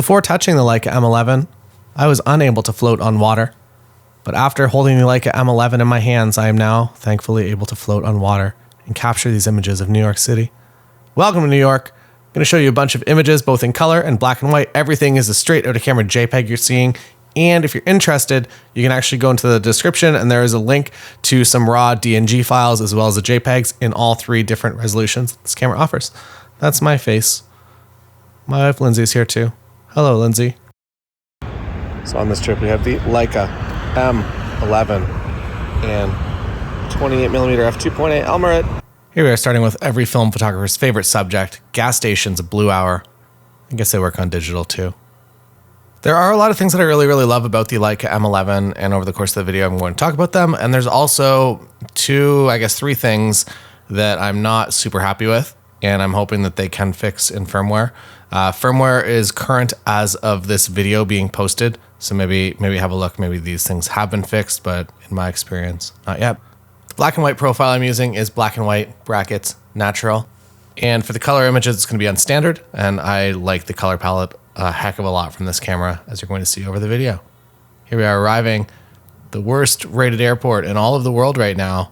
Before touching the Leica M11, I was unable to float on water. But after holding the Leica M11 in my hands, I am now thankfully able to float on water and capture these images of New York City. Welcome to New York. I'm going to show you a bunch of images, both in color and black and white. Everything is a straight out of camera JPEG you're seeing. And if you're interested, you can actually go into the description and there is a link to some raw DNG files as well as the JPEGs in all three different resolutions this camera offers. That's my face. My wife Lindsay is here too. Hello, Lindsay. So on this trip we have the Leica M11 and 28mm f2.8 Elmarit. Here we are starting with every film photographer's favorite subject, gas stations, a blue hour. I guess they work on digital too. There are a lot of things that I really love about the Leica M11, and over the course of the video I'm going to talk about them. And there's also three things that I'm not super happy with, and I'm hoping that they can fix in firmware. Firmware is current as of this video being posted, so maybe have a look. Maybe these things have been fixed, but in my experience, not yet. The black and white profile I'm using is black and white brackets natural. And for the color images, it's going to be on standard, and I like the color palette a heck of a lot from this camera, as you're going to see over the video. Here we are arriving the worst rated airport in all of the world right now,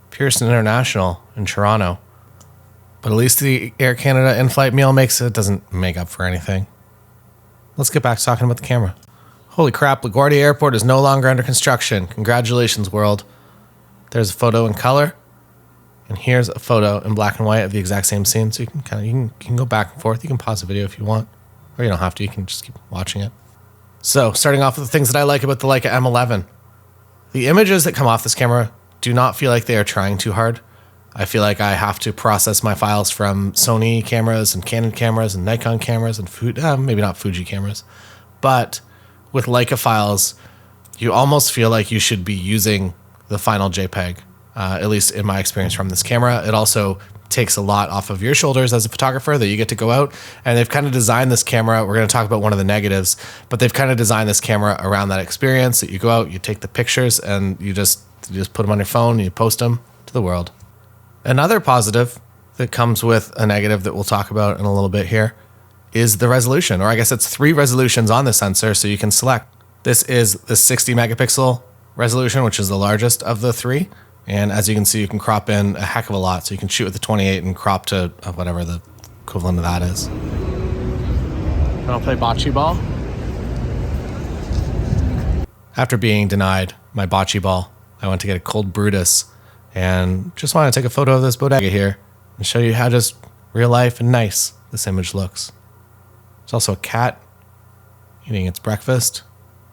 Pearson International in Toronto. But at least the Air Canada in-flight meal doesn't make up for anything. Let's get back to talking about the camera. Holy crap, LaGuardia Airport is no longer under construction. Congratulations, world. There's a photo in color, and here's a photo in black and white of the exact same scene. So you can go back and forth. You can pause the video if you want, or you don't have to. You can just keep watching it. So starting off with the things that I like about the Leica M11. The images that come off this camera do not feel like they are trying too hard. I feel like I have to process my files from Sony cameras and Canon cameras and Nikon cameras and maybe not Fuji cameras. But with Leica files, you almost feel like you should be using the final JPEG, at least in my experience from this camera. It also takes a lot off of your shoulders as a photographer that you get to go out, and they've kind of designed this camera. We're going to talk about one of the negatives, but they've kind of designed this camera around that experience that you go out, you take the pictures, and you just put them on your phone and you post them to the world. Another positive that comes with a negative that we'll talk about in a little bit here is the resolution, or I guess it's 3 resolutions on the sensor, so you can select. This is the 60 megapixel resolution, which is the largest of the 3. And as you can see, you can crop in a heck of a lot. So you can shoot with the 28 and crop to whatever the equivalent of that is. I'll play bocce ball. After being denied my bocce ball, I went to get a cold Brutus and just wanted to take a photo of this bodega here and show you how just real life and nice this image looks. There's also a cat eating its breakfast.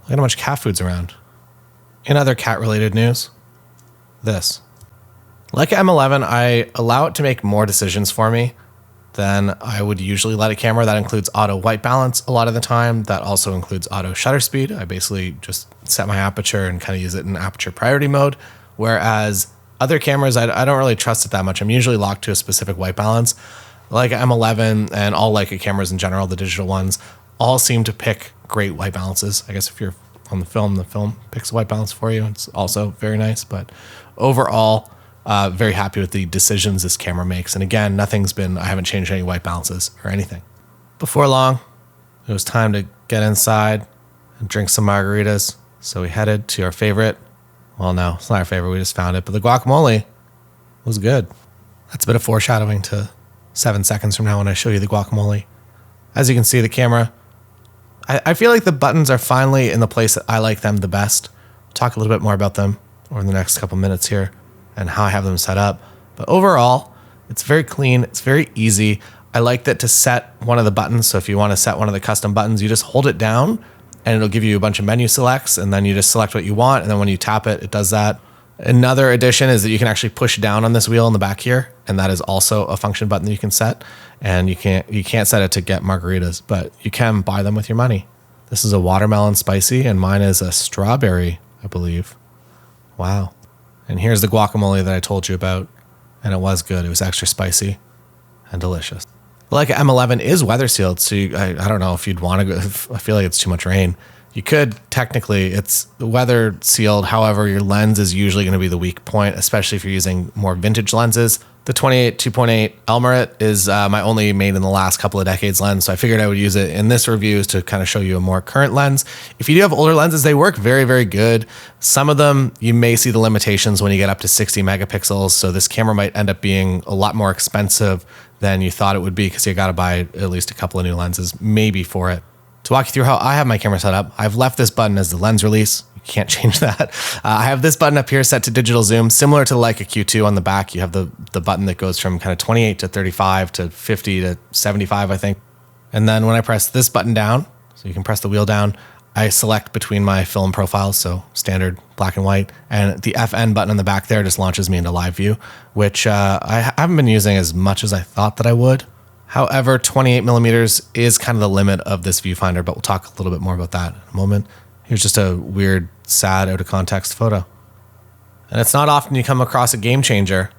Look at how much cat food's around. In other cat-related news, this. Leica M11, I allow it to make more decisions for me than I would usually let a camera. That includes auto white balance a lot of the time. That also includes auto shutter speed. I basically just set my aperture and kind of use it in aperture priority mode. Whereas other cameras, I don't really trust it that much. I'm usually locked to a specific white balance. Leica M11 and all Leica cameras in general, the digital ones, all seem to pick great white balances. I guess if you're on the film picks a white balance for you. It's also very nice, but overall, very happy with the decisions this camera makes. And again, I haven't changed any white balances or anything. Before long, it was time to get inside and drink some margaritas. So we headed to our favorite. Well, no, it's not our favorite. We just found it, but the guacamole was good. That's a bit of foreshadowing to 7 seconds from now when I show you the guacamole. As you can see, the camera, I feel like the buttons are finally in the place that I like them the best. I'll talk a little bit more about them over the next couple minutes here and how I have them set up. But overall, it's very clean. It's very easy. I like that to set one of the buttons. So if you want to set one of the custom buttons, you just hold it down and it'll give you a bunch of menu selects, and then you just select what you want. And then when you tap it, it does that. Another addition is that you can actually push down on this wheel in the back here, and that is also a function button that you can set. And you can't set it to get margaritas, but you can buy them with your money. This is a watermelon spicy, and mine is a strawberry, I believe. Wow. And here's the guacamole that I told you about, and it was good. It was extra spicy and delicious. The Leica M11 is weather sealed, so I don't know if you'd want to go. I feel like it's too much rain. You could technically, it's weather sealed. However, your lens is usually going to be the weak point, especially if you're using more vintage lenses. The 28 2.8 Elmerit is my only made in the last couple of decades lens, so I figured I would use it in this review to kind of show you a more current lens. If you do have older lenses, they work very, very good. Some of them, you may see the limitations when you get up to 60 megapixels, so this camera might end up being a lot more expensive than you thought it would be because you got to buy at least a couple of new lenses, maybe for it. To walk you through how I have my camera set up, I've left this button as the lens release. You can't change that. I have this button up here set to digital zoom, similar to like a Q2 on the back. You have the button that goes from kind of 28 to 35 to 50 to 75, I think. And then when I press this button down, so you can press the wheel down, I select between my film profiles, so standard black and white, and the FN button on the back there just launches me into live view, which I haven't been using as much as I thought that I would. However, 28 millimeters is kind of the limit of this viewfinder, but we'll talk a little bit more about that in a moment. Here's just a weird, sad, out of context photo. And it's not often you come across a game changer,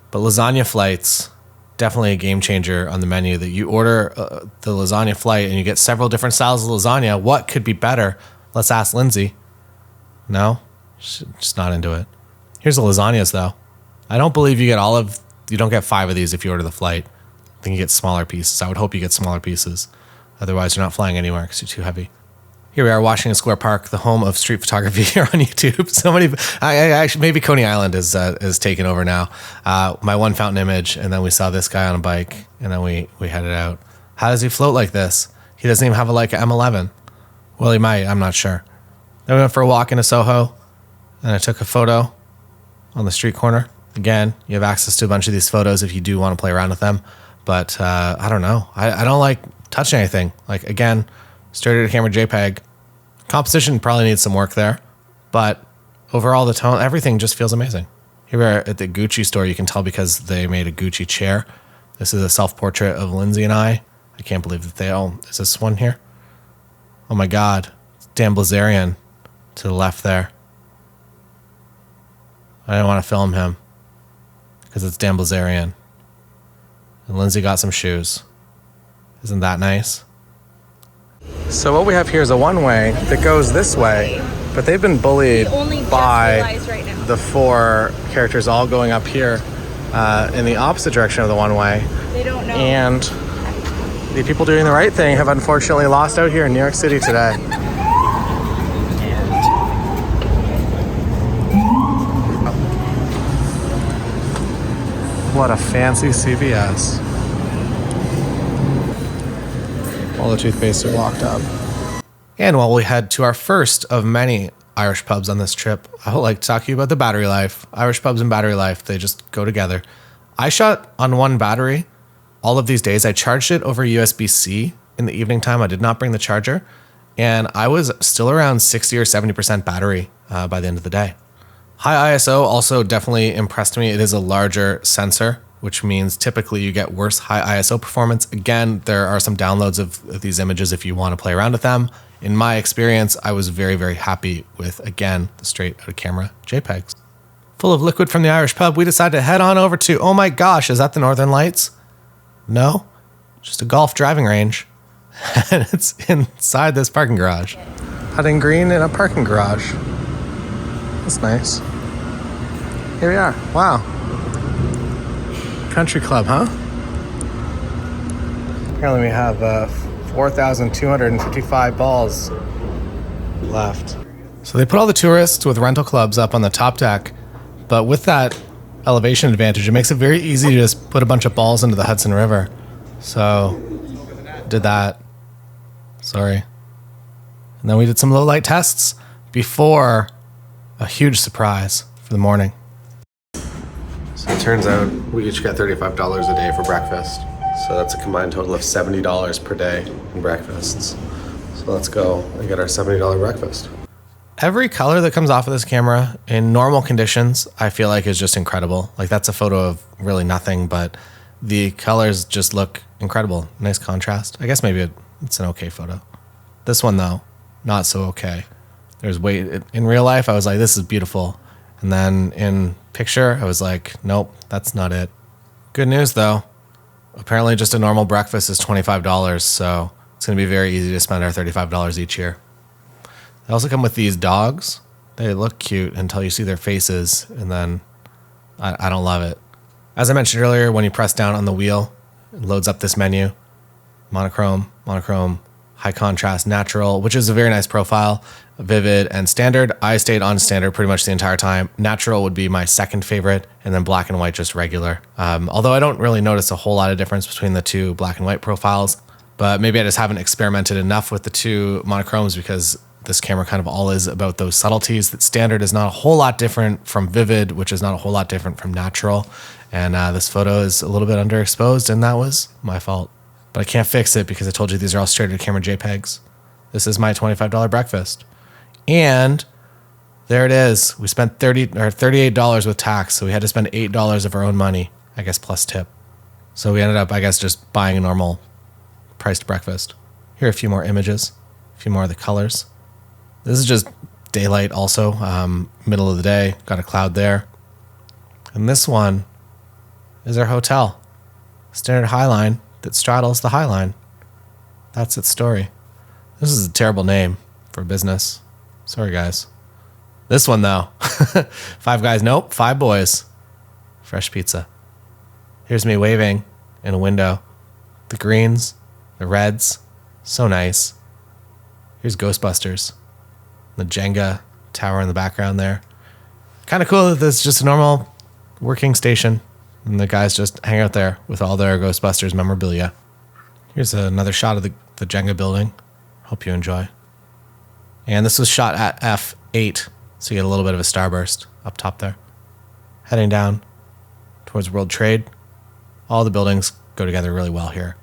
but lasagna flights, definitely a game changer on the menu. That you order the lasagna flight and you get several different styles of lasagna. What could be better? Let's ask Lindsay. No? She's just not into it. Here's the lasagnas though. I don't believe you don't get 5 of these if you order the flight. I think you get smaller pieces. I would hope you get smaller pieces. Otherwise, you're not flying anywhere because you're too heavy. Here we are, Washington Square Park, the home of street photography here on YouTube. So many, actually, maybe Coney Island is taken over now. My one fountain image, and then we saw this guy on a bike, and then we headed out. How does he float like this? He doesn't even have a Leica M11. Well, he might. I'm not sure. Then we went for a walk into Soho, and I took a photo on the street corner. Again, you have access to a bunch of these photos if you do want to play around with them. But I don't know. I don't like touching anything. Like, again, straight to camera JPEG. Composition probably needs some work there. But overall, the tone, everything just feels amazing. Here we are at the Gucci store. You can tell because they made a Gucci chair. This is a self-portrait of Lindsay and I. I can't believe that is this one here? Oh my God. Dan Blazarian to the left there. I didn't want to film him because it's Dan Blazarian. And Lindsay got some shoes. Isn't that nice? So what we have here is a one-way that goes this way, but they've been bullied by the 4 characters all going up here in the opposite direction of the one-way. They don't know. And the people doing the right thing have unfortunately lost out here in New York City today. What a fancy CVS. All the toothpaste are locked up. And while we head to our first of many Irish pubs on this trip, I would like to talk to you about the battery life. Irish pubs and battery life, they just go together. I shot on one battery all of these days. I charged it over USB-C in the evening time. I did not bring the charger. And I was still around 60 or 70% battery by the end of the day. High ISO also definitely impressed me. It is a larger sensor, which means typically you get worse high ISO performance. Again, there are some downloads of these images if you want to play around with them. In my experience, I was very, very happy with, again, the straight out of camera JPEGs. Full of liquid from the Irish pub, we decided to head on over to, oh my gosh, is that the Northern Lights? No, just a golf driving range. And it's inside this parking garage. Putting green in a parking garage. That's nice. Here we are. Wow. Country club, huh? Apparently we have 4,255 balls left. So they put all the tourists with rental clubs up on the top deck, but with that elevation advantage, it makes it very easy to just put a bunch of balls into the Hudson River. So, did that. Sorry. And then we did some low light tests before a huge surprise for the morning. So it turns out we each get $35 a day for breakfast. So that's a combined total of $70 per day in breakfasts. So let's go and get our $70 breakfast. Every color that comes off of this camera in normal conditions, I feel like is just incredible. Like that's a photo of really nothing, but the colors just look incredible. Nice contrast. I guess maybe it's an okay photo. This one though, not so okay. In real life, I was like, this is beautiful. And then in picture, I was like, nope, that's not it. Good news though. Apparently just a normal breakfast is $25. So it's going to be very easy to spend our $35 each year. They also come with these dogs. They look cute until you see their faces, and then I don't love it. As I mentioned earlier, when you press down on the wheel, it loads up this menu. Monochrome, high contrast, natural, which is a very nice profile, vivid, and standard. I stayed on standard pretty much the entire time. Natural would be my second favorite, and then black and white just regular. Although I don't really notice a whole lot of difference between the two black and white profiles, but maybe I just haven't experimented enough with the two monochromes because this camera kind of all is about those subtleties. That standard is not a whole lot different from vivid, which is not a whole lot different from natural. And this photo is a little bit underexposed, and that was my fault. But I can't fix it because I told you these are all straight to camera JPEGs. This is my $25 breakfast. And there it is. We spent $38 with tax, so we had to spend $8 of our own money, I guess plus tip. So we ended up, I guess, just buying a normal priced breakfast. Here are a few more images, a few more of the colors. This is just daylight also, middle of the day, got a cloud there. And this one is our hotel, standard Highline that straddles the Highline. That's its story. This is a terrible name for a business. Sorry, guys. This one, though. Five guys, nope, five boys. Fresh pizza. Here's me waving in a window. The greens, the reds, so nice. Here's Ghostbusters. The Jenga tower in the background there. Kind of cool that this is just a normal working station and the guys just hang out there with all their Ghostbusters memorabilia. Here's another shot of the Jenga building. Hope you enjoy. And this was shot at f8, so you get a little bit of a starburst up top there. Heading down towards World Trade. All the buildings go together really well here.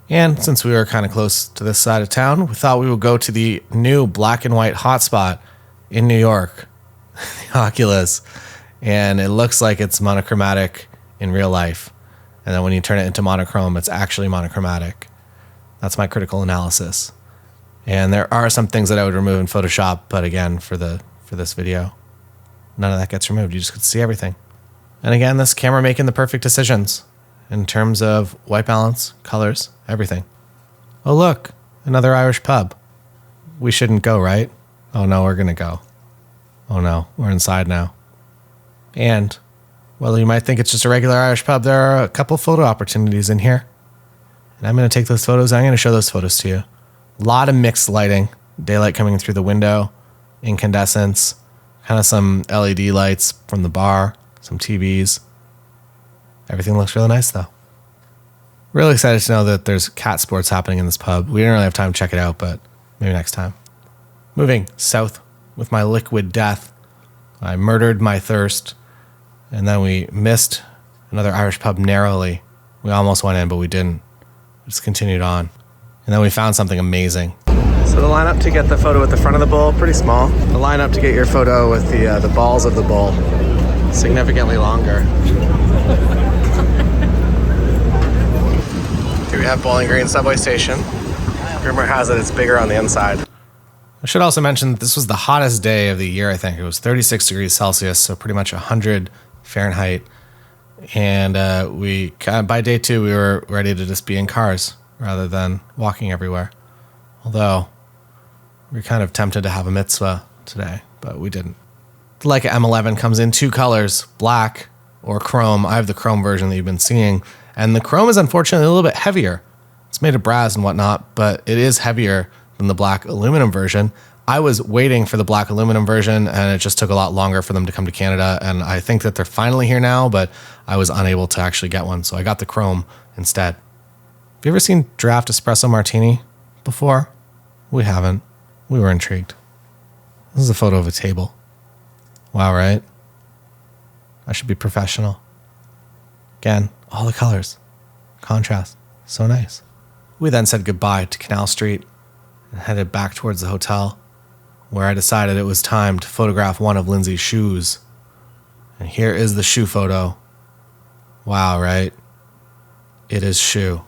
And since we were kind of close to this side of town, we thought we would go to the new black and white hotspot in New York, the Oculus. And it looks like it's monochromatic in real life. And then when you turn it into monochrome, it's actually monochromatic. That's my critical analysis. And there are some things that I would remove in Photoshop, but again, for this video, none of that gets removed. You just get to see everything. And again, this camera making the perfect decisions in terms of white balance, colors, everything. Oh, look, another Irish pub. We shouldn't go, right? Oh no, we're gonna go. Oh no, we're inside now. And well, you might think it's just a regular Irish pub. There are a couple photo opportunities in here. And I'm gonna take those photos. I'm gonna show those photos to you. A lot of mixed lighting, daylight coming through the window, incandescents, kind of some LED lights from the bar, some TVs. Everything looks really nice though. Really excited to know that there's cat sports happening in this pub. We didn't really have time to check it out, but maybe next time. Moving south with my liquid death. I murdered my thirst, and then we missed another Irish pub narrowly. We almost went in, but we didn't. We just continued on. And then we found something amazing. So the lineup to get the photo at the front of the bowl, pretty small. The lineup to get your photo with the balls of the bowl, significantly longer. Here we have Bowling Green subway station. Rumor has it it's bigger on the inside. I should also mention that this was the hottest day of the year, I think. It was 36 degrees Celsius, so pretty much 100 Fahrenheit. And by day 2, we were ready to just be in cars rather than walking everywhere. Although, we were kind of tempted to have a mitzvah today, but we didn't. The Leica M11 comes in 2 colors, black or chrome. I have the chrome version that you've been seeing. And the chrome is unfortunately a little bit heavier. It's made of brass and whatnot, but it is heavier than the black aluminum version. I was waiting for the black aluminum version, and it just took a lot longer for them to come to Canada. And I think that they're finally here now, but I was unable to actually get one, so I got the chrome instead. Have you ever seen draft espresso martini before? We haven't. We were intrigued. This is a photo of a table. Wow, right? I should be professional. Again, all the colors, contrast, so nice. We then said goodbye to Canal Street and headed back towards the hotel, where I decided it was time to photograph one of Lindsay's shoes. And here is the shoe photo. Wow, right? It is shoe.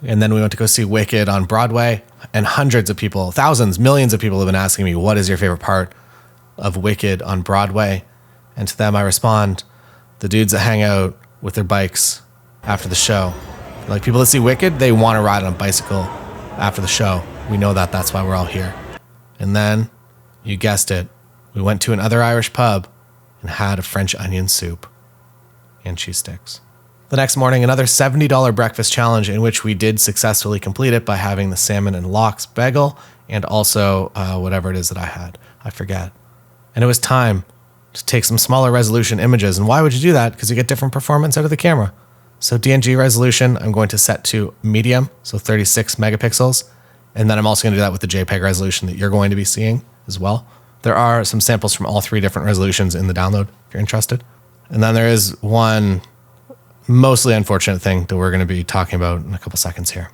And then we went to go see Wicked on Broadway, and hundreds of people, thousands, millions of people have been asking me, what is your favorite part of Wicked on Broadway? And to them I respond, the dudes that hang out with their bikes after the show. Like, people that see Wicked, they want to ride on a bicycle after the show. We know that, that's why we're all here. And then You guessed it. We went to another Irish pub and had a French onion soup and cheese sticks. The next morning, another $70 breakfast challenge in which we did successfully complete it by having the salmon and lox bagel and also whatever it is that I had. I forget. And it was time to take some smaller resolution images. And why would you do that? Because you get different performance out of the camera. So DNG resolution, I'm going to set to medium, so 36 megapixels. And then I'm also going to do that with the JPEG resolution that you're going to be seeing as well. There are some samples from all 3 different resolutions in the download if you're interested. And then there is one mostly unfortunate thing that we're going to be talking about in a couple seconds here.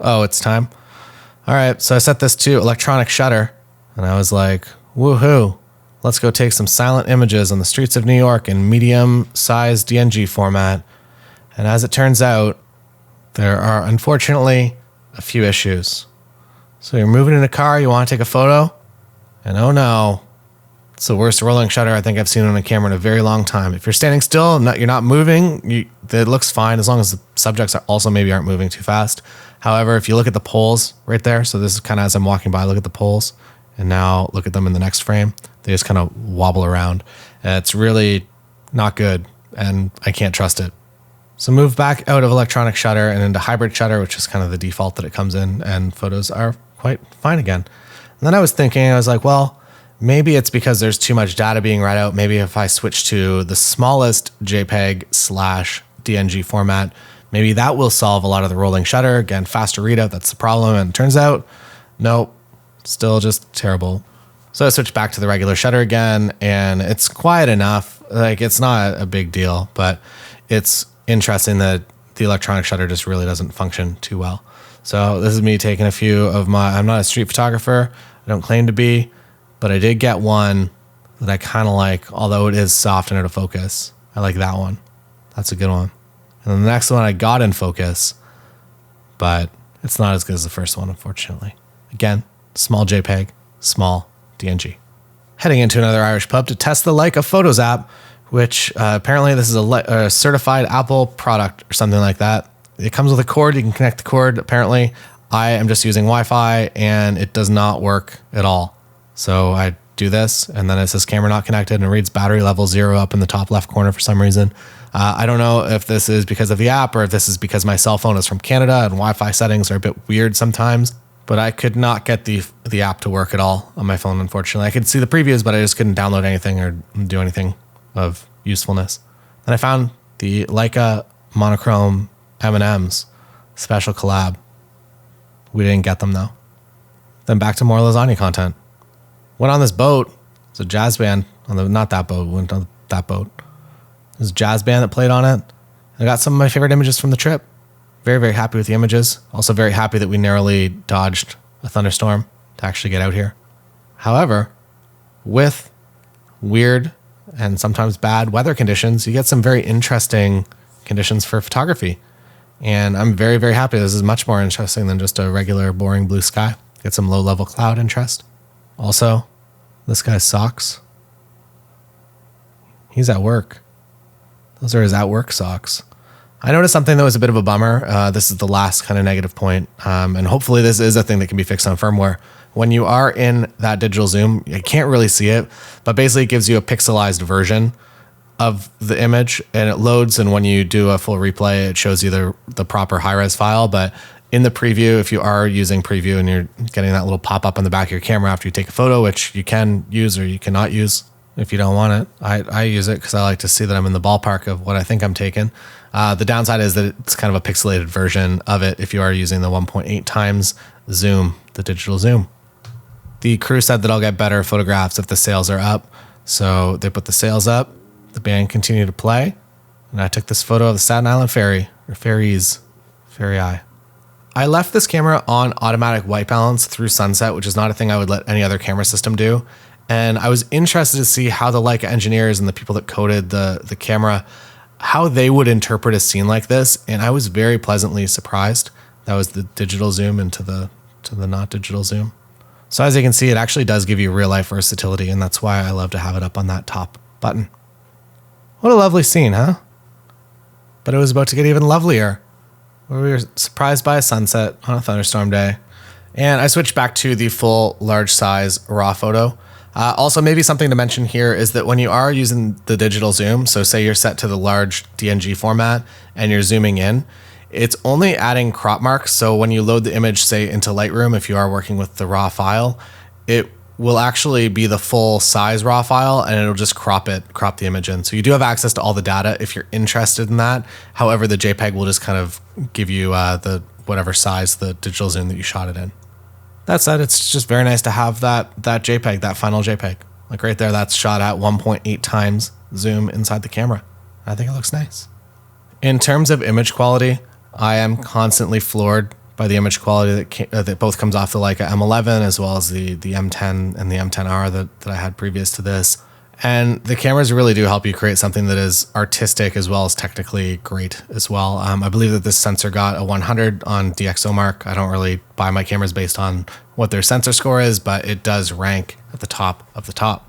Oh, it's time. All right. So I set this to electronic shutter and I was like, woohoo, let's go take some silent images on the streets of New York in medium size DNG format. And as it turns out, there are unfortunately a few issues. So you're moving in a car, you want to take a photo, and oh no, it's the worst rolling shutter I think I've seen on a camera in a very long time. If you're standing still, you're not moving, it looks fine as long as the subjects are also maybe aren't moving too fast. However, if you look at the poles right there, so this is kind of as I'm walking by, look at the poles, and now look at them in the next frame. They just kind of wobble around. And it's really not good, and I can't trust it. So move back out of electronic shutter and into hybrid shutter, which is kind of the default that it comes in, and photos are quite fine again. And then I was thinking, I was like, well, maybe it's because there's too much data being read out. Maybe if I switch to the smallest JPEG/DNG format, maybe that will solve a lot of the rolling shutter. Again, faster readout, that's the problem. And it turns out, nope, still just terrible. So I switched back to the regular shutter again, and it's quiet enough. Like, it's not a big deal, but it's interesting that the electronic shutter just really doesn't function too well. So this is me taking a few of I'm not a street photographer. I don't claim to be, but I did get one that I kind of like, although it is soft and out of focus. I like that one. That's a good one. And then the next one I got in focus, but it's not as good as the first one, unfortunately. Again, small JPEG, small DNG. Heading into another Irish pub to test the Leica Photos app, which apparently this is a certified Apple product or something like that. It comes with a cord. You can connect the cord. Apparently, I am just using Wi-Fi and it does not work at all. So I do this and then it says camera not connected and it reads battery level 0 up in the top left corner for some reason. I don't know if this is because of the app or if this is because my cell phone is from Canada and Wi-Fi settings are a bit weird sometimes, but I could not get the app to work at all on my phone, unfortunately. I could see the previews, but I just couldn't download anything or do anything of usefulness. And I found the Leica monochrome M&Ms special collab. We didn't get them though. Then back to more lasagna content. Went on this boat. It's a jazz band on the, not that boat, went on that boat. There's a jazz band that played on it. I got some of my favorite images from the trip. Very, very happy with the images. Also very happy that we narrowly dodged a thunderstorm to actually get out here. However, with weird and sometimes bad weather conditions, you get some very interesting conditions for photography. And I'm very, very happy. This is much more interesting than just a regular boring blue sky. Get some low-level cloud interest. Also, this guy's socks. He's at work. Those are his at-work socks. I noticed something that was a bit of a bummer. This is the last kind of negative point. And hopefully this is a thing that can be fixed on firmware. When you are in that digital zoom, you can't really see it, but basically it gives you a pixelized version of the image and it loads. And when you do a full replay, it shows you the proper high-res file. But in the preview, if you are using preview and you're getting that little pop-up on the back of your camera after you take a photo, which you can use or you cannot use if you don't want it. I use it because I like to see that I'm in the ballpark of what I think I'm taking. The downside is that it's kind of a pixelated version of it if you are using the 1.8 times zoom, the digital zoom. The crew said that I'll get better photographs if the sails are up. So they put the sails up, the band continued to play, and I took this photo of the Staten Island ferry, or ferries, ferry eye. I left this camera on automatic white balance through sunset, which is not a thing I would let any other camera system do. And I was interested to see how the Leica engineers and the people that coded the camera, how they would interpret a scene like this. And I was very pleasantly surprised. That was the digital zoom into the not digital zoom. So as you can see, it actually does give you real life versatility. And that's why I love to have it up on that top button. What a lovely scene, huh? But it was about to get even lovelier, where we were surprised by a sunset on a thunderstorm day. And I switched back to the full large size RAW photo. Also, maybe something to mention here is that when you are using the digital zoom, so say you're set to the large DNG format and you're zooming in, it's only adding crop marks. So when you load the image, say into Lightroom, if you are working with the RAW file, it will actually be the full size RAW file and it'll just crop the image in. So you do have access to all the data if you're interested in that. However, the JPEG will just kind of give you the whatever size the digital zoom that you shot it in. That said, it's just very nice to have that JPEG, that final JPEG. Like right there, that's shot at 1.8 times zoom inside the camera. I think it looks nice. In terms of image quality, I am constantly floored by the image quality that both comes off the Leica M11 as well as the M10 and the M10R that I had previous to this. And the cameras really do help you create something that is artistic as well as technically great as well. I believe that this sensor got a 100 on DxOMark. I don't really buy my cameras based on what their sensor score is, but it does rank at the top of the top.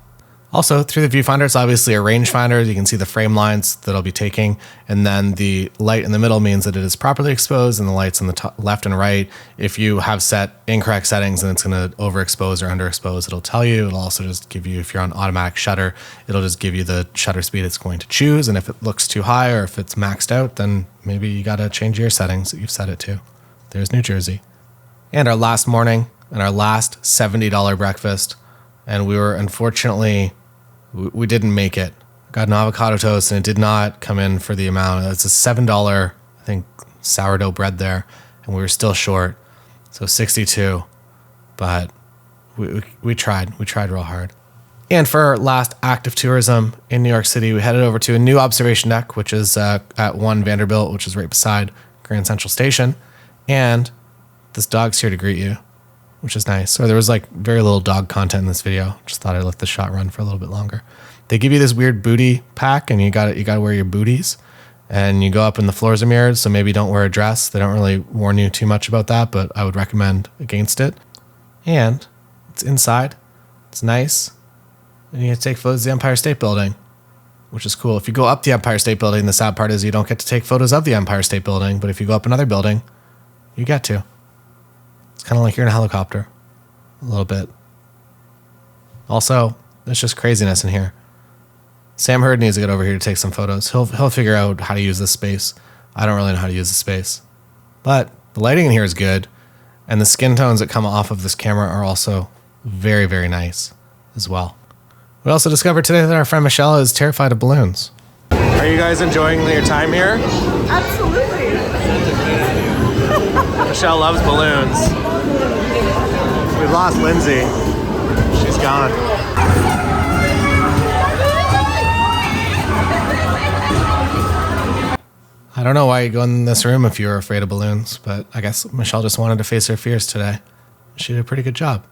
Also, through the viewfinder, it's obviously a rangefinder. You can see the frame lines that I'll be taking, and then the light in the middle means that it is properly exposed, and the lights on the top, left and right, if you have set incorrect settings and it's going to overexpose or underexpose, it'll tell you. It'll also just give you, if you're on automatic shutter, it'll just give you the shutter speed it's going to choose, and if it looks too high or if it's maxed out, then maybe you got to change your settings that you've set it to. There's New Jersey. And our last morning and our last $70 breakfast, and we were unfortunately... we didn't make it. Got an avocado toast and it did not come in for the amount. It's a $7, I think, sourdough bread there, and we were still short. So 62, but we tried real hard. And for our last act of tourism in New York City, we headed over to a new observation deck, which is at 1 Vanderbilt, which is right beside Grand Central Station. And this dog's here to greet you, which is nice. Or there was like very little dog content in this video. Just thought I'd let the shot run for a little bit longer. They give you this weird booty pack, and you got to wear your booties, and you go up and the floors are mirrored, so maybe don't wear a dress. They don't really warn you too much about that, but I would recommend against it. And it's inside. It's nice. And you get to take photos of the Empire State Building, which is cool. If you go up the Empire State Building, the sad part is you don't get to take photos of the Empire State Building, but if you go up another building, you get to. It's kind of like you're in a helicopter, a little bit. Also, there's just craziness in here. Sam Hurd needs to get over here to take some photos. He'll figure out how to use this space. I don't really know how to use the space. But the lighting in here is good, and the skin tones that come off of this camera are also very, very nice as well. We also discovered today that our friend Michelle is terrified of balloons. Are you guys enjoying your time here? Absolutely. Michelle loves balloons. We've lost Lindsay. She's gone. I don't know why you go in this room if you're afraid of balloons, but I guess Michelle just wanted to face her fears today. She did a pretty good job.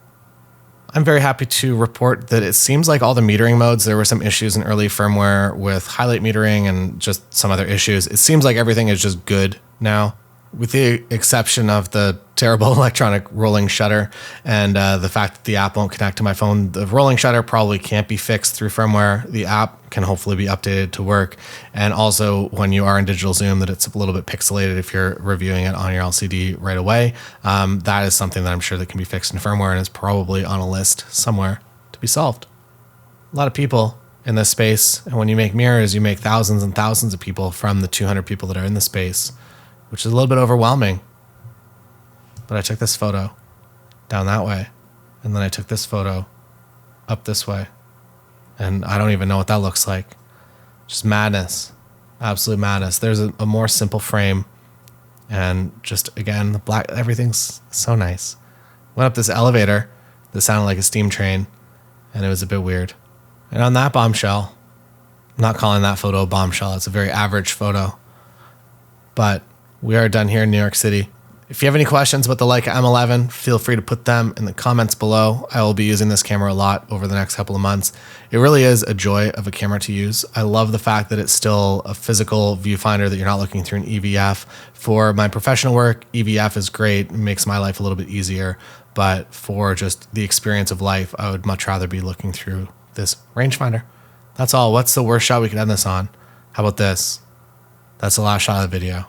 I'm very happy to report that it seems like all the metering modes, there were some issues in early firmware with highlight metering and just some other issues. It seems like everything is just good now, with the exception of the terrible electronic rolling shutter and the fact that the app won't connect to my phone. The rolling shutter probably can't be fixed through firmware. The app can hopefully be updated to work. And also when you are in digital zoom, that it's a little bit pixelated if you're reviewing it on your LCD right away. That is something that I'm sure that can be fixed in firmware and is probably on a list somewhere to be solved. A lot of people in this space, and when you make mirrors, you make thousands and thousands of people from the 200 people that are in the space, which is a little bit overwhelming. But I took this photo down that way, and then I took this photo up this way, and I don't even know what that looks like. Just madness, absolute madness. There's a more simple frame, and just, again, the black, everything's so nice. Went up this elevator that sounded like a steam train, and it was a bit weird. And on that bombshell, I'm not calling that photo a bombshell, it's a very average photo, but we are done here in New York City. If you have any questions about the Leica M11, feel free to put them in the comments below. I will be using this camera a lot over the next couple of months. It really is a joy of a camera to use. I love the fact that it's still a physical viewfinder, that you're not looking through an EVF. For my professional work, EVF is great. It makes my life a little bit easier. But for just the experience of life, I would much rather be looking through this rangefinder. That's all. What's the worst shot we could end this on? How about this? That's the last shot of the video.